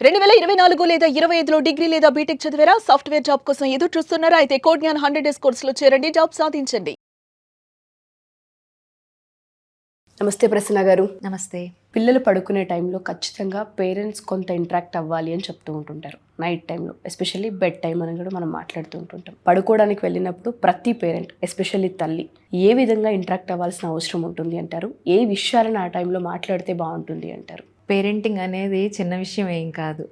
2024 లేదా 25లో డిగ్రీ లేదా బీటెక్ చదివారా? సాఫ్ట్‌వేర్ జాబ్ కోసం ఎదురు చూస్తున్నారా? అయితే కోడ్ జ్ఞాన్ 100 డేస్ కోర్సులో చేరండి, జాబ్ సాధించండి. నమస్తే ప్రసన్న గారు. నమస్తే. పిల్లలు పడుకునే టైంలో ఖచ్చితంగా పేరెంట్స్ కొంత ఇంటరాక్ట్ అవ్వాలి అని చెప్తూ ఉంటుంటారు. నైట్ టైంలో ఎస్పెషల్లీ బెడ్ టైం అని కూడా మనం మాట్లాడుతూ ఉంటుంటాం. పడుకోవడానికి వెళ్ళినప్పుడు ప్రతి పేరెంట్ ఎస్పెషల్లీ తల్లి ఏ విధంగా ఇంటరాక్ట్ అవ్వాల్సిన అవసరం ఉంటుంది అంటారు? ఏ విషయాలను ఆ టైంలో మాట్లాడితే బాగుంటుంది అంటారు? పేరెంటింగ్ అనేది చిన్న విషయం ఏం కాదు.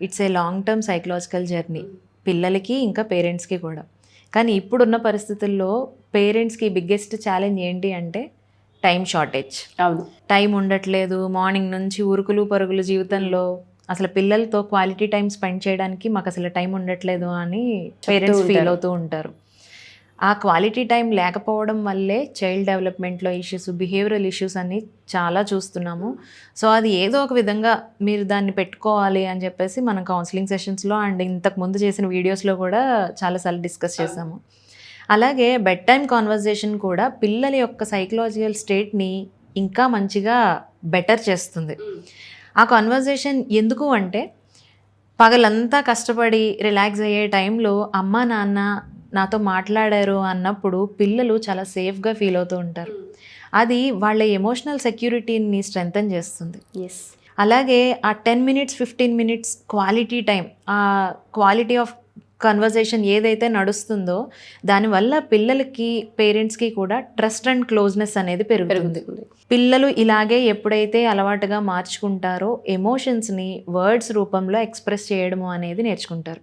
It's a long term psychological journey, పిల్లలకి ఇంకా పేరెంట్స్కి కూడా. కానీ ఇప్పుడున్న పరిస్థితుల్లో పేరెంట్స్కి బిగ్గెస్ట్ ఛాలెంజ్ ఏంటి అంటే టైం షార్టేజ్. అవును, టైం ఉండట్లేదు. మార్నింగ్ నుంచి ఉరుకులు పరుగులు జీవితంలో అసలు పిల్లలతో క్వాలిటీ టైం స్పెండ్ చేయడానికి మాకు అసలు టైం ఉండట్లేదు అని పేరెంట్స్ ఫీల్ అవుతూ ఉంటారు. ఆ క్వాలిటీ టైం లేకపోవడం వల్లే చైల్డ్ డెవలప్మెంట్లో ఇష్యూస్, బిహేవియరల్ ఇష్యూస్ అన్ని చాలా చూస్తున్నాము. సో అది ఏదో ఒక విధంగా మీరు దాన్ని పెట్టుకోవాలి అని చెప్పేసి మనం కౌన్సిలింగ్ సెషన్స్లో అండ్ ఇంతకుముందు చేసిన వీడియోస్లో కూడా చాలాసార్లు డిస్కస్ చేసాము. అలాగే బెడ్ టైం కాన్వర్జేషన్ కూడా పిల్లల యొక్క సైకలాజికల్ స్టేట్ని ఇంకా మంచిగా బెటర్ చేస్తుంది. ఆ కాన్వర్జేషన్ ఎందుకు అంటే పగలంతా కష్టపడి రిలాక్స్ అయ్యే టైంలో అమ్మ నాన్న నాతో మాట్లాడారు అన్నప్పుడు పిల్లలు చాలా సేఫ్గా ఫీల్ అవుతూ ఉంటారు. అది వాళ్ళ ఎమోషనల్ సెక్యూరిటీని స్ట్రెంథన్ చేస్తుంది. ఎస్. అలాగే ఆ 10 minutes 15 minutes క్వాలిటీ టైం, ఆ క్వాలిటీ ఆఫ్ కన్వర్జేషన్ ఏదైతే నడుస్తుందో దానివల్ల పిల్లలకి పేరెంట్స్కి కూడా ట్రస్ట్ అండ్ క్లోజ్నెస్ అనేది పెరుగుతుంది. పిల్లలు ఇలాగే ఎప్పుడైతే అలవాటుగా మార్చుకుంటారో ఎమోషన్స్ని వర్డ్స్ రూపంలో ఎక్స్ప్రెస్ చేయడము అనేది నేర్చుకుంటారు.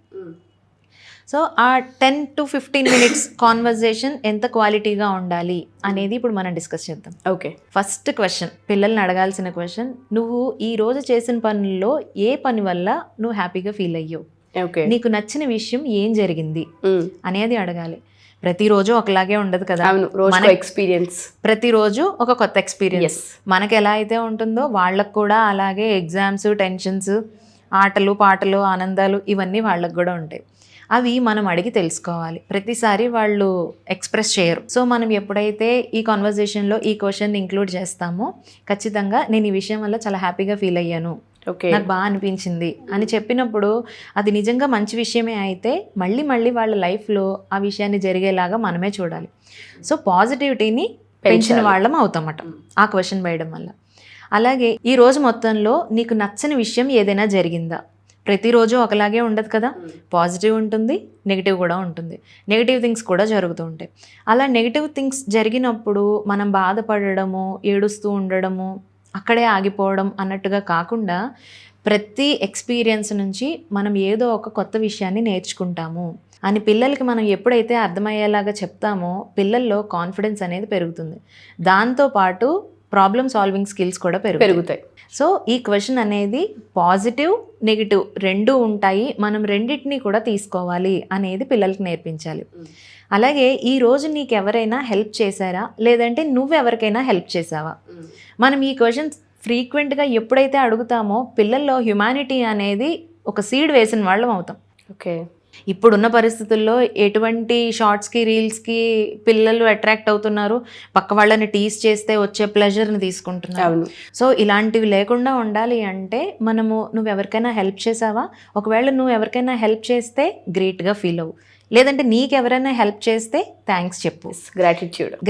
సో ఆ 10 to 15 minutes కాన్వర్జేషన్ ఎంత క్వాలిటీగా ఉండాలి అనేది ఇప్పుడు మనం డిస్కస్ చేద్దాం. ఓకే. ఫస్ట్ క్వశ్చన్, పిల్లల్ని అడగాల్సిన క్వశ్చన్, నువ్వు ఈ రోజు చేసిన పనుల్లో ఏ పని వల్ల నువ్వు హ్యాపీగా ఫీల్ అయ్యావు? ఓకే. నీకు నచ్చిన విషయం ఏం జరిగింది అనేది అడగాలి. ప్రతిరోజు ఒకలాగే ఉండదు కదా. ఎక్స్పీరియన్స్, ప్రతిరోజు ఒక కొత్త ఎక్స్పీరియన్స్. మనకి ఎలా అయితే ఉంటుందో వాళ్ళకు కూడా అలాగే ఎగ్జామ్స్, టెన్షన్స్, ఆటలు పాటలు, ఆనందాలు ఇవన్నీ వాళ్ళకు కూడా ఉంటాయి. అవి మనం అడిగి తెలుసుకోవాలి. ప్రతిసారి వాళ్ళు ఎక్స్ప్రెస్ చేయరు. సో మనం ఎప్పుడైతే ఈ కాన్వర్జేషన్లో ఈ క్వశ్చన్ ఇంక్లూడ్ చేస్తామో ఖచ్చితంగా నేను ఈ విషయం వల్ల చాలా హ్యాపీగా ఫీల్ అయ్యాను, నాకు బాగా అనిపించింది అని చెప్పినప్పుడు అది నిజంగా మంచి విషయమే అయితే మళ్ళీ మళ్ళీ వాళ్ళ లైఫ్లో ఆ విషయాన్ని జరిగేలాగా మనమే చూడాలి. సో పాజిటివిటీని పెంచిన వాళ్ళం అవుతామట ఆ క్వశ్చన్ వేయడం వల్ల. అలాగే ఈ రోజు మొత్తంలో నీకు నచ్చని విషయం ఏదైనా జరిగిందా? ప్రతిరోజు ఒకలాగే ఉండదు కదా. పాజిటివ్ ఉంటుంది, నెగిటివ్ కూడా ఉంటుంది. నెగిటివ్ థింగ్స్ కూడా జరుగుతూ ఉంటాయి. అలా నెగిటివ్ థింగ్స్ జరిగినప్పుడు మనం బాధపడడము, ఏడుస్తూ ఉండడము, అక్కడే ఆగిపోవడం అన్నట్టుగా కాకుండా ప్రతి ఎక్స్పీరియన్స్ నుంచి మనం ఏదో ఒక కొత్త విషయాన్ని నేర్చుకుంటాము అని పిల్లలకి మనం ఎప్పుడైతే అర్థమయ్యేలాగా చెప్తామో పిల్లల్లో కాన్ఫిడెన్స్ అనేది పెరుగుతుంది. దాంతోపాటు ప్రాబ్లమ్ సాల్వింగ్ స్కిల్స్ కూడా పెరుగుతాయి. సో ఈ క్వశ్చన్ అనేది పాజిటివ్, నెగిటివ్ రెండూ ఉంటాయి, మనం రెండింటినీ కూడా తీసుకోవాలి అనేది పిల్లలకి నేర్పించాలి. అలాగే ఈ రోజు నీకు ఎవరైనా హెల్ప్ చేశారా, లేదంటే నువ్వెవరికైనా హెల్ప్ చేసావా? మనం ఈ క్వశ్చన్స్ ఫ్రీక్వెంట్గా ఎప్పుడైతే అడుగుతామో పిల్లల్లో హ్యుమానిటీ అనేది ఒక సీడ్ వేసిన వాళ్ళం అవుతాం. ఓకే. ఇప్పుడున్న పరిస్థితుల్లో ఎటువంటి షార్ట్స్కి, రీల్స్కి పిల్లలు అట్రాక్ట్ అవుతున్నారు, పక్క వాళ్ళని టీస్ చేస్తే వచ్చే ప్లెజర్ని తీసుకుంటున్నారు. సో ఇలాంటివి లేకుండా ఉండాలి అంటే మనము నువ్వు ఎవరికైనా హెల్ప్ చేసావా, ఒకవేళ నువ్వు ఎవరికైనా హెల్ప్ చేస్తే గ్రేట్గా ఫీల్ అవ్వు, లేదంటే నీకు ఎవరైనా హెల్ప్ చేస్తే థ్యాంక్స్ చెప్పు.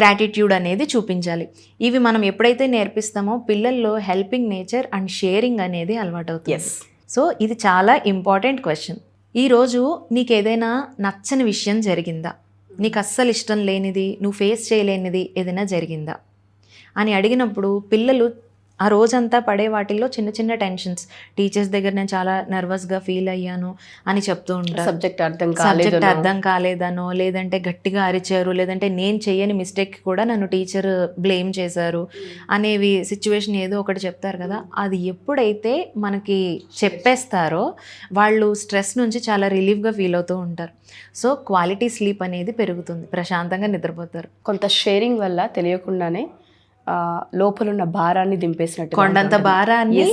గ్రాటిట్యూడ్ అనేది చూపించాలి. ఇవి మనం ఎప్పుడైతే నేర్పిస్తామో పిల్లల్లో హెల్పింగ్ నేచర్ అండ్ షేరింగ్ అనేది అలవాటు అవుతుంది. సో ఇది చాలా ఇంపార్టెంట్ క్వశ్చన్. ఈరోజు నీకు ఏదైనా నచ్చని విషయం జరిగిందా, నీకు అస్సలు ఇష్టం లేనిది, నువ్వు ఫేస్ చేయలేనిది ఏదైనా జరిగిందా అని అడిగినప్పుడు పిల్లలు ఆ రోజంతా పడే వాటిల్లో చిన్న చిన్న టెన్షన్స్, టీచర్స్ దగ్గర నేను చాలా నర్వస్గా ఫీల్ అయ్యాను అని చెప్తూ ఉంటారు. సబ్జెక్ట్ అర్థం కాలేదనో, లేదంటే గట్టిగా అరిచారు, లేదంటే నేను చేయని మిస్టేక్ కూడా నన్ను టీచర్ బ్లేమ్ చేశారు అనేవి సిచ్యువేషన్ ఏదో ఒకటి చెప్తారు కదా. అది ఎప్పుడైతే మనకి చెప్పేస్తారో వాళ్ళు స్ట్రెస్ నుంచి చాలా రిలీఫ్గా ఫీల్ అవుతూ ఉంటారు. సో క్వాలిటీ స్లీప్ అనేది పెరుగుతుంది, ప్రశాంతంగా నిద్రపోతారు. కొంత షేరింగ్ వల్ల తెలియకుండానే లోపలున్న భారాన్ని దింపేసినట్టు, కొండంత భారాన్ని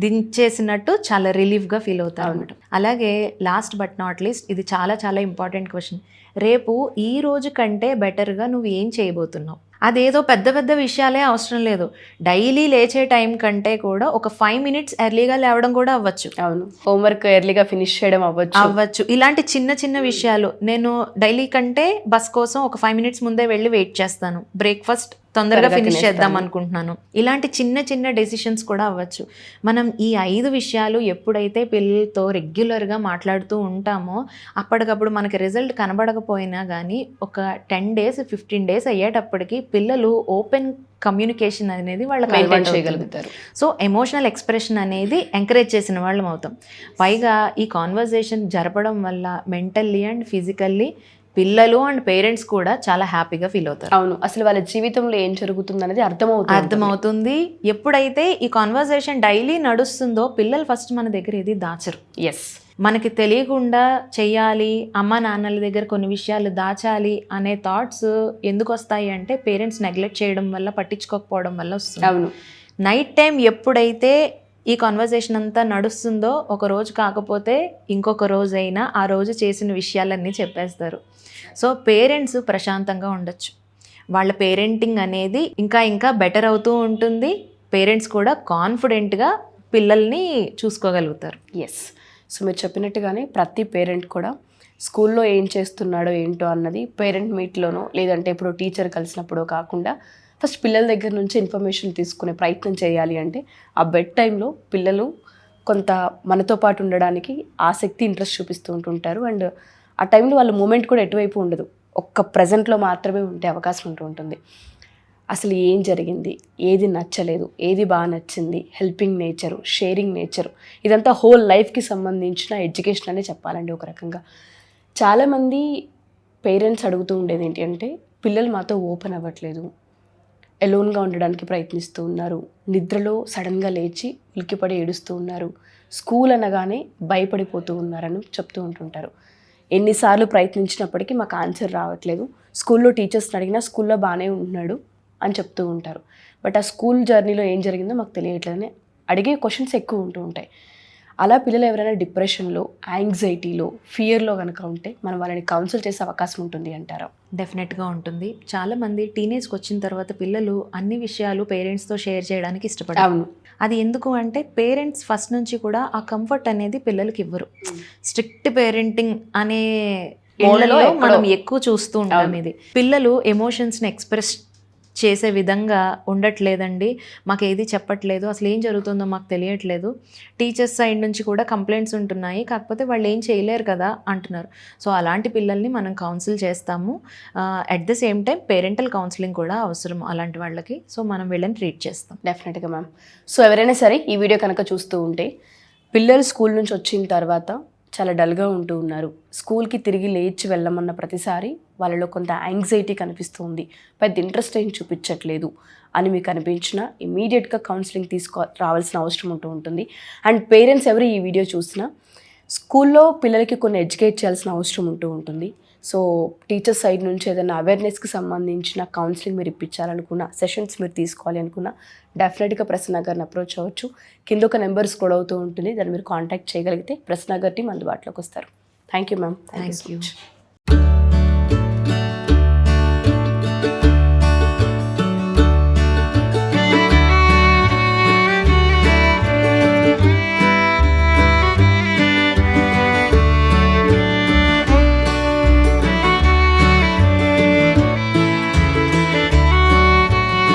దించేసినట్టు చాలా రిలీఫ్గా ఫీల్ అవుతారు అనమాట. అలాగే లాస్ట్ బట్ నాట్ లీస్ట్, ఇది చాలా చాలా ఇంపార్టెంట్ క్వశ్చన్. రేపు ఈ రోజు కంటే బెటర్గా నువ్వు ఏం చేయబోతున్నావు అదేదో పెద్ద పెద్ద విషయాలే అవసరం లేదు. డైలీ లేచే టైం కంటే కూడా ఒక 5 minutes ఎర్లీగా లేవడం కూడా అవ్వచ్చు. అవును, హోంవర్క్ ఎర్లీగా ఫినిష్ చేయడం అవ్వచ్చు. ఇలాంటి చిన్న చిన్న విషయాలు. నేను డైలీ కంటే బస్ కోసం ఒక 5 minutes ముందే వెళ్ళి వెయిట్ చేస్తాను. బ్రేక్ఫాస్ట్ తొందరగా ఫినిష్ చేద్దాం అనుకుంటున్నాను. ఇలాంటి చిన్న చిన్న డెసిషన్స్ కూడా అవ్వచ్చు. మనం ఈ 5 విషయాలు ఎప్పుడైతే పిల్లలతో రెగ్యులర్గా మాట్లాడుతూ ఉంటామో అప్పటికప్పుడు మనకి రిజల్ట్ కనబడకపోయినా కానీ ఒక 10 days 15 days అయ్యేటప్పటికి పిల్లలు ఓపెన్ కమ్యూనికేషన్ అనేది వాళ్ళకి అలవాటు చేయగలుగుతారు. సో ఎమోషనల్ ఎక్స్ప్రెషన్ అనేది ఎంకరేజ్ చేసిన వాళ్ళం అవుతాం. పైగా ఈ కాన్వర్జేషన్ జరపడం వల్ల మెంటల్లీ అండ్ ఫిజికల్లీ పిల్లలు అండ్ పేరెంట్స్ కూడా చాలా హ్యాపీగా ఫీల్ అవుతారు. అవును, అసలు వాళ్ళ జీవితంలో ఏం జరుగుతుంది అనేది అర్థమవుతుంది. ఎప్పుడైతే ఈ కాన్వర్జేషన్ డైలీ నడుస్తుందో పిల్లలు ఫస్ట్ మన దగ్గర ఏది దాచరు. ఎస్, మనకి తెలియకుండా చెయ్యాలి, అమ్మ నాన్నల దగ్గర కొన్ని విషయాలు దాచాలి అనే థాట్స్ ఎందుకు వస్తాయి అంటే పేరెంట్స్ నెగ్లెక్ట్ చేయడం వల్ల, పట్టించుకోకపోవడం వల్ల వస్తుంది. అవును, నైట్ టైం ఎప్పుడైతే ఈ కాన్వర్జేషన్ అంతా నడుస్తుందో ఒక రోజు కాకపోతే ఇంకొక రోజు అయినా ఆ రోజు చేసిన విషయాలన్నీ చెప్పేస్తారు. సో పేరెంట్స్ ప్రశాంతంగా ఉండొచ్చు. వాళ్ళ పేరెంటింగ్ అనేది ఇంకా ఇంకా బెటర్ అవుతూ ఉంటుంది. పేరెంట్స్ కూడా కాన్ఫిడెంట్గా పిల్లల్ని చూసుకోగలుగుతారు. ఎస్, సో మీరు చెప్పినట్టుగానే ప్రతి పేరెంట్ కూడా స్కూల్లో ఏం చేస్తున్నాడో ఏంటో అన్నది పేరెంట్ మీట్లోనో లేదంటే ఇప్పుడు టీచర్ కలిసినప్పుడో కాకుండా ఫస్ట్ పిల్లల దగ్గర నుంచి ఇన్ఫర్మేషన్ తీసుకునే ప్రయత్నం చేయాలి. అంటే ఆ బెడ్ టైంలో పిల్లలు కొంత మనతో పాటు ఉండడానికి ఆసక్తి, ఇంట్రెస్ట్ చూపిస్తూ ఉంటుంటారు. అండ్ ఆ టైంలో వాళ్ళ మూమెంట్ కూడా ఎటువైపు ఉండదు, ఒక్క ప్రజెంట్లో మాత్రమే ఉండే అవకాశం ఉంటుంది. అసలు ఏం జరిగింది, ఏది నచ్చలేదు, ఏది బాగా నచ్చింది, హెల్పింగ్ నేచరు, షేరింగ్ నేచరు, ఇదంతా హోల్ లైఫ్కి సంబంధించిన ఎడ్యుకేషన్ అనే చెప్పాలండి ఒక రకంగా. చాలామంది పేరెంట్స్ అడుగుతూ ఉండేది ఏంటి అంటే పిల్లలు మాతో ఓపెన్ అవ్వట్లేదు, ఎలోన్గా ఉండడానికి ప్రయత్నిస్తూ ఉన్నారు, నిద్రలో సడన్గా లేచి ఉలిక్కిపడి ఏడుస్తూ ఉన్నారు, స్కూల్ అనగానే భయపడిపోతూ ఉన్నారని చెప్తూ ఉంటుంటారు. ఎన్నిసార్లు ప్రయత్నించినప్పటికీ మాకు ఆన్సర్ రావట్లేదు, స్కూల్లో టీచర్స్ని అడిగినా స్కూల్లో బాగానే ఉంటున్నాడు అని చెప్తూ ఉంటారు. బట్ ఆ స్కూల్ జర్నీలో ఏం జరిగిందో మాకు తెలియట్లేదని అడిగే క్వశ్చన్స్ ఎక్కువ ఉంటూ ఉంటాయి. అలా పిల్లలు ఎవరైనా డిప్రెషన్లో, యాంగ్జైటీలో, ఫియర్లో కనుక ఉంటే మనం వాళ్ళని కౌన్సిల్ చేసే అవకాశం ఉంటుంది అంటారా? డెఫినెట్గా ఉంటుంది. చాలామంది టీనేజ్కి వచ్చిన తర్వాత పిల్లలు అన్ని విషయాలు పేరెంట్స్తో షేర్ చేయడానికి ఇష్టపడతారు. అవును, అది ఎందుకు అంటే పేరెంట్స్ ఫస్ట్ నుంచి కూడా ఆ కంఫర్ట్ అనేది పిల్లలకి ఇవ్వరు. స్ట్రిక్ట్ పేరెంటింగ్ అనే ఇళ్లలో మనం ఎక్కువ చూస్తూ ఉంటాం. ఇది పిల్లలు ఎమోషన్స్ని ఎక్స్ప్రెస్ చేసే విధంగా ఉండట్లేదండి, మాకు ఏది చెప్పట్లేదు, అసలు ఏం జరుగుతుందో మాకు తెలియట్లేదు, టీచర్స్ సైడ్ నుంచి కూడా కంప్లైంట్స్ ఉంటున్నాయి, కాకపోతే వాళ్ళు ఏం చేయలేరు కదా అంటున్నారు. సో అలాంటి పిల్లల్ని మనం కౌన్సిల్ చేస్తాము. At the same time parental counselling కూడా అవసరం అలాంటి వాళ్ళకి. సో మనం వీళ్ళని ట్రీట్ చేస్తాం. డెఫినెట్గా మ్యామ్. సో ఎవరైనా సరే ఈ వీడియో కనుక చూస్తూ ఉంటే పిల్లలు స్కూల్ నుంచి వచ్చిన తర్వాత చాలా డల్గా ఉంటూ ఉన్నారు, స్కూల్కి తిరిగి లేచి వెళ్ళమన్న ప్రతిసారి వాళ్ళలో కొంత యాంగ్జైటీ కనిపిస్తుంది, పెద్ద ఇంట్రెస్ట్ ఏం చూపించట్లేదు అని మీకు అనిపించినా ఇమీడియట్గా కౌన్సిలింగ్ రావాల్సిన అవసరం ఉంటుంది. అండ్ పేరెంట్స్ ఎవరు ఈ వీడియో చూసినా స్కూల్లో పిల్లలకి కొన్ని ఎడ్యుకేట్ చేయాల్సిన అవసరం ఉంటుంది. సో టీచర్స్ సైడ్ నుంచి ఏదైనా అవేర్నెస్కి సంబంధించిన కౌన్సిలింగ్ మీరు ఇప్పించాలనుకున్న, సెషన్స్ మీరు తీసుకోవాలి అనుకున్న డెఫినెట్గా ప్రసన్న గారిని అప్రోచ్ అవ్వచ్చు. కింద ఒక నెంబర్ స్క్రోల్ అవుతూ ఉంటుంది, దాన్ని మీరు కాంటాక్ట్ చేయగలిగితే ప్రసన్న గారి టీం అందుబాటులోకి వస్తారు. Thank you ma'am. Thank you.